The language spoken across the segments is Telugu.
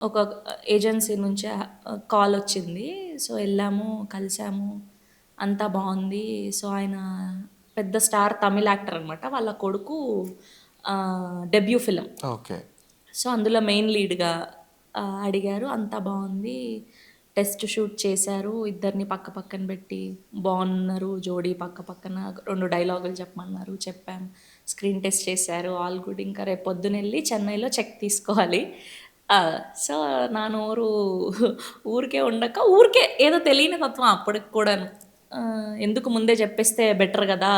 ఒక ఏజెన్సీ నుంచి కాల్ వచ్చింది. సో, ఎళ్ళాము, కలిసాము. అంతా బావుంది. సో, ఆయన పెద్ద స్టార్ తమిళ్ యాక్టర్ అనమాట. వాళ్ళ కొడుకు డెబ్యూ ఫిల్మ్. ఓకే. సో, అందులో మెయిన్ లీడ్‌గా అడిగారు. అంతా బావుంది. టెస్ట్ షూట్ చేశారు. ఇద్దరిని పక్క పక్కన పెట్టి బావున్నారు జోడీ పక్క పక్కన. 2 డైలాగులు చెప్పమన్నారు. చెప్పాం. స్క్రీన్ టెస్ట్ చేశారు. All good. ఇంకా రేపు పొద్దునెళ్ళి చెన్నైలో చెక్ తీసుకోవాలి. సో, నా నోరు ఊరికే ఉండక ఊరికే ఏదో తెలియని తత్వం అప్పటికి కూడాను. ఎందుకు ముందే చెప్పేస్తే బెటర్ గదా!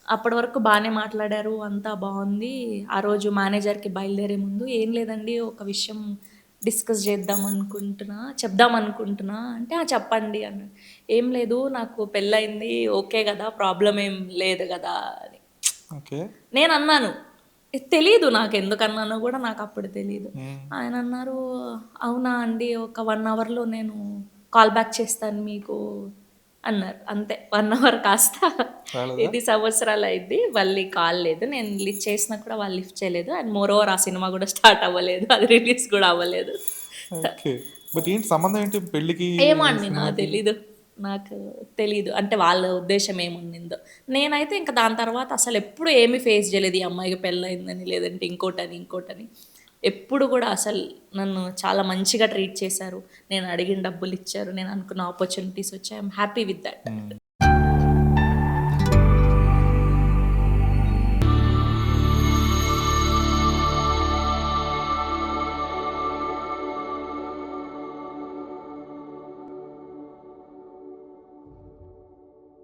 అప్పటి వరకు బానే మాట్లాడారు. అంతా బావుంది. ఆ రోజు మేనేజర్‌కి బయలుదేరే ముందు "ఏం లేదండి ఒక విషయం డిస్కస్ చెప్దామనుకుంటున్నా" అంటే "ఆ! చెప్పండి" అన్నాడు. "ఏం లేదు నాకు పెళ్లయింది. ఓకే గదా! ప్రాబ్లమ్ ఏం లేదు గదా!" అని. ఓకే. నేనన్నాను. తెలీదు నాకెందుకన్నానో గూడా నాకప్పుడు తెలీదు. హ్మ్. ఆయనన్నారు, "అవునా అండి! ఒక 1 అవర్‌లో నేను కాల్ బ్యాక్ చేస్తాను మీకు" అన్నారు. అంతే 1 అవర్ కాస్త రాలేదా? ఇది సంవత్సరాలయింది. మళ్ళీ కాల్ లేదు. నేను లిఫ్ట్ చేసినా కూడా వాళ్ళు లిఫ్ట్ చేయలేదు. అండ్ మోర్ ఓవర్ ఆ సినిమా గూడా స్టార్ట్ అవ్వలేదు. అది రిలీజ్ గూడా అవ్వలేదు. ఓకే. బట్ ఏంటి సంబంధం ఏంటి పెళ్ళికి, ఏమో అండి నాకు సినిమాకి? తెలీదు. నాకు తెలీదు. అంటే వాళ్ళ ఉద్దేశ్యం ఏముండిందో. నేనైతే ఇంక దాని తర్వాత అసలెప్పుడు ఏమి ఫేస్ జేయలేదు. ఈ అమ్మాయికి పెళ్లయిందని, లేదంటే ఇంకోటని, ఇంకోటని. ఎప్పుడు గూడా నన్ను చాలా మంచిగా ట్రీట్ చేశారు. నేను అడిగిన డబ్బులిచ్చారు. నేను అనుకున్న ఆపర్చునిటీస్ వచ్చాయి. I'm happy with that. హ్మ్.